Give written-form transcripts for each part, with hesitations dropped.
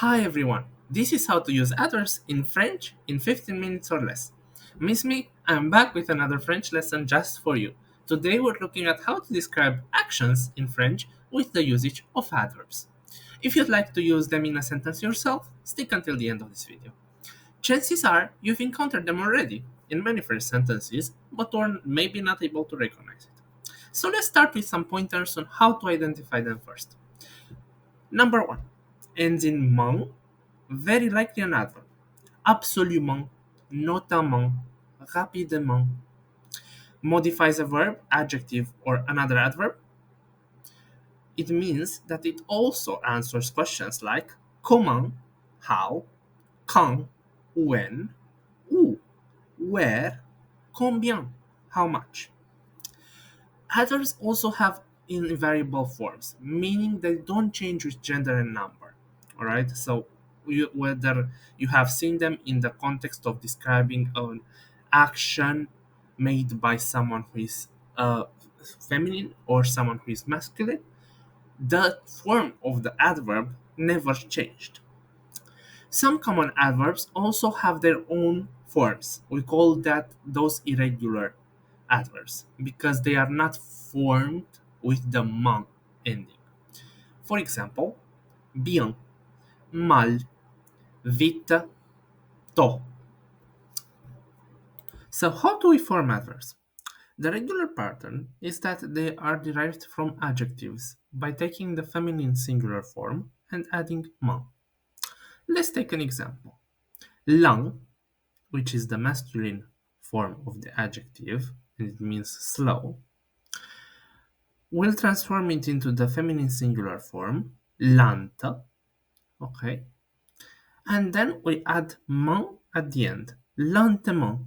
Hi everyone, this is how to use adverbs in French in 15 minutes or less. Miss me, I'm back with another French lesson just for you. Today we're looking at how to describe actions in French with the usage of adverbs. If you'd like to use them in a sentence yourself, stick until the end of this video. Chances are you've encountered them already in many French sentences, but were maybe not able to recognize it. So let's start with some pointers on how to identify them first. Number one, ends in ment, very likely an adverb. Absolument, notamment, rapidement. Modifies a verb, adjective, or another adverb. It means that it also answers questions like comment, how, quand, when, où, where, combien, how much. Adverbs also have invariable forms, meaning they don't change with gender and number. All right, so whether you have seen them in the context of describing an action made by someone who is feminine or someone who is masculine, the form of the adverb never changed. Some common adverbs also have their own forms. We call that those irregular adverbs because they are not formed with the ment ending. For example, bien, mal, vite, tôt. So how do we form adverbs? The regular pattern is that they are derived from adjectives by taking the feminine singular form and adding ment. Let's take an example. Lent, which is the masculine form of the adjective, and it means slow, we'll transform it into the feminine singular form, lente, okay? And then we add ment at the end, lentement.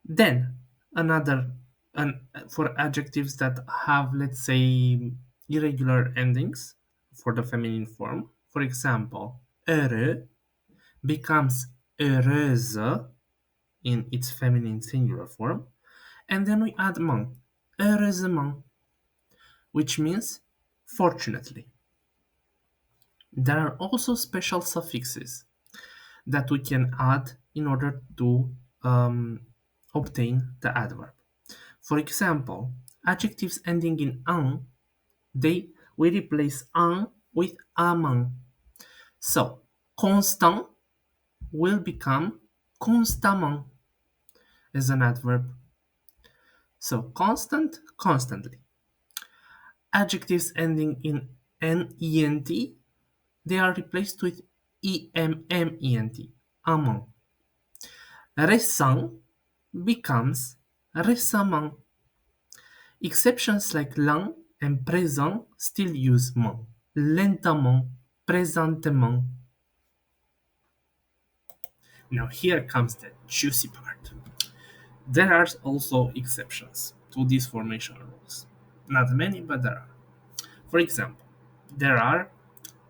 Then another, for adjectives that have, let's say, irregular endings for the feminine form, for example, heureux becomes heureuse in its feminine singular form, and then we add ment, heureusement, which means fortunately. There are also special suffixes that we can add in order to obtain the adverb. For example, adjectives ending in "un", we replace "un" with "amant". So, constant will become constamment as an adverb. So, constant, constantly. Adjectives ending in "ment", they are replaced with "emment", amant. Récent becomes récemment. Exceptions like l'un and présent still use ment. Lentement, présentement. Now here comes the juicy part. There are also exceptions to these formation rules. Not many, but there are. For example, there are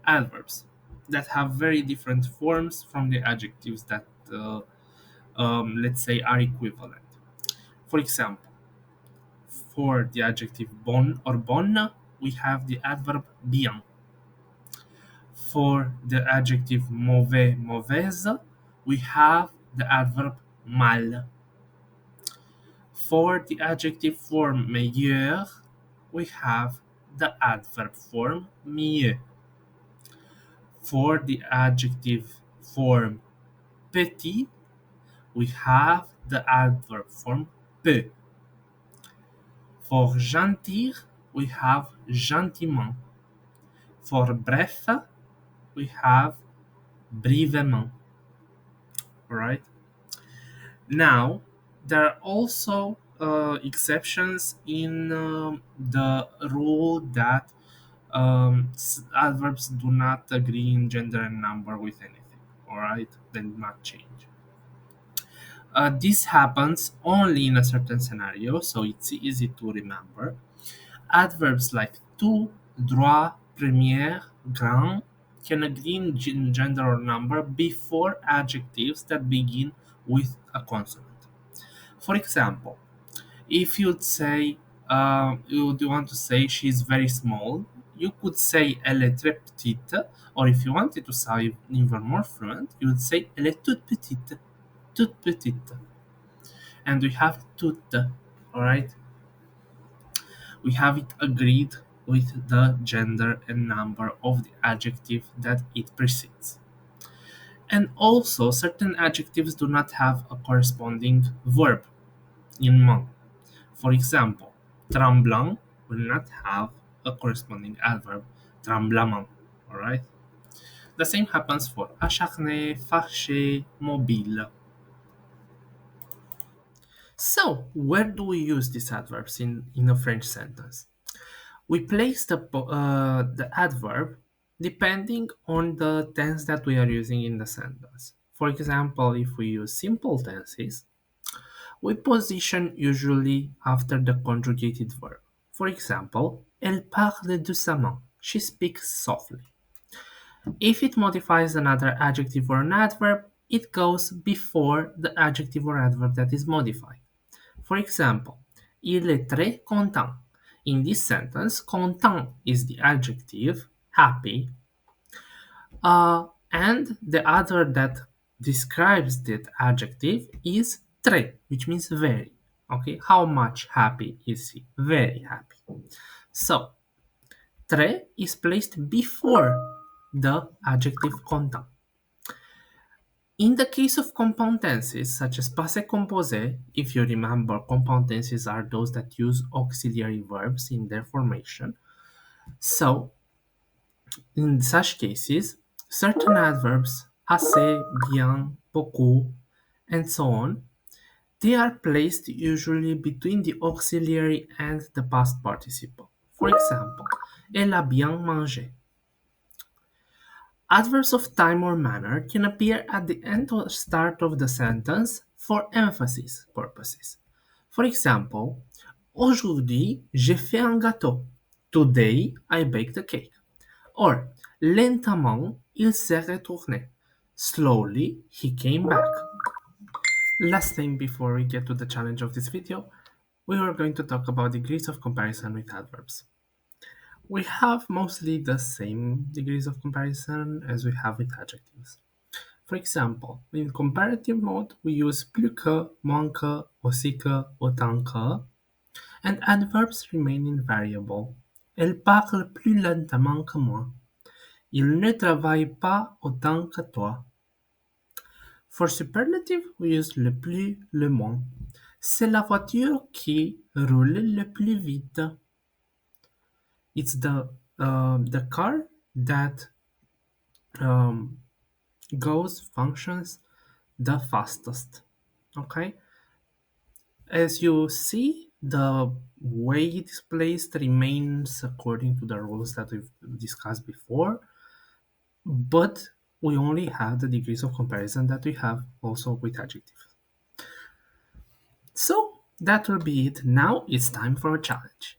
adverbs that have very different forms from the adjectives that, let's say, are equivalent. For example, for the adjective bon or bonne, we have the adverb bien. For the adjective mauvais, mauvaise, we have the adverb mal. For the adjective form meilleur, we have the adverb form mieux. For the adjective form petit, we have the adverb form peu. For gentil, we have gentiment. For bref, we have brièvement. Alright? Now, there are also exceptions in the rule that adverbs do not agree in gender and number with anything. Alright? They do not change. This happens only in a certain scenario, so it's easy to remember. Adverbs like tout, droit, première, grand can agree in gender or number before adjectives that begin with a consonant. For example, if you'd say, you want to say she's very small, you could say elle est très petite, or if you wanted to sound even more fluent, you would say elle est toute petite. And we have toute, alright? We have it agreed with the gender and number of the adjective that it precedes. And also, certain adjectives do not have a corresponding verb in ment. For example, tremblant will not have a corresponding adverb, tremblement. Alright? The same happens for acharné, fâché, mobile. So, where do we use these adverbs in a French sentence? We place the adverb depending on the tense that we are using in the sentence. For example, if we use simple tenses, we position usually after the conjugated verb. For example, elle parle doucement. She speaks softly. If it modifies another adjective or an adverb, it goes before the adjective or adverb that is modified. For example, il est très content. In this sentence, content is the adjective, happy, and the other that describes that adjective is très, which means very. Okay, how much happy is he? Very happy. So, très is placed before the adjective content. In the case of compound tenses, such as passé composé, if you remember, compound tenses are those that use auxiliary verbs in their formation. So, in such cases, certain adverbs, assez, bien, beaucoup, and so on, they are placed usually between the auxiliary and the past participle. For example, elle a bien mangé. Adverbs of time or manner can appear at the end or start of the sentence for emphasis purposes. For example, aujourd'hui, j'ai fait un gâteau. Today, I baked a cake. Or, lentement, il s'est retourné. Slowly, he came back. Last thing before we get to the challenge of this video, we are going to talk about degrees of comparison with adverbs. We have mostly the same degrees of comparison as we have with adjectives. For example, in comparative mode, we use plus que, moins que, aussi que, autant que, and adverbs remain invariable. Elle parle plus lentement que moi. Il ne travaille pas autant que toi. For superlative, we use le plus, le moins. C'est la voiture qui roule le plus vite. It's the car that um, functions the fastest. Okay? As you see, the way it is placed remains according to the rules that we've discussed before, but we only have the degrees of comparison that we have also with adjectives. So that will be it. Now it's time for a challenge.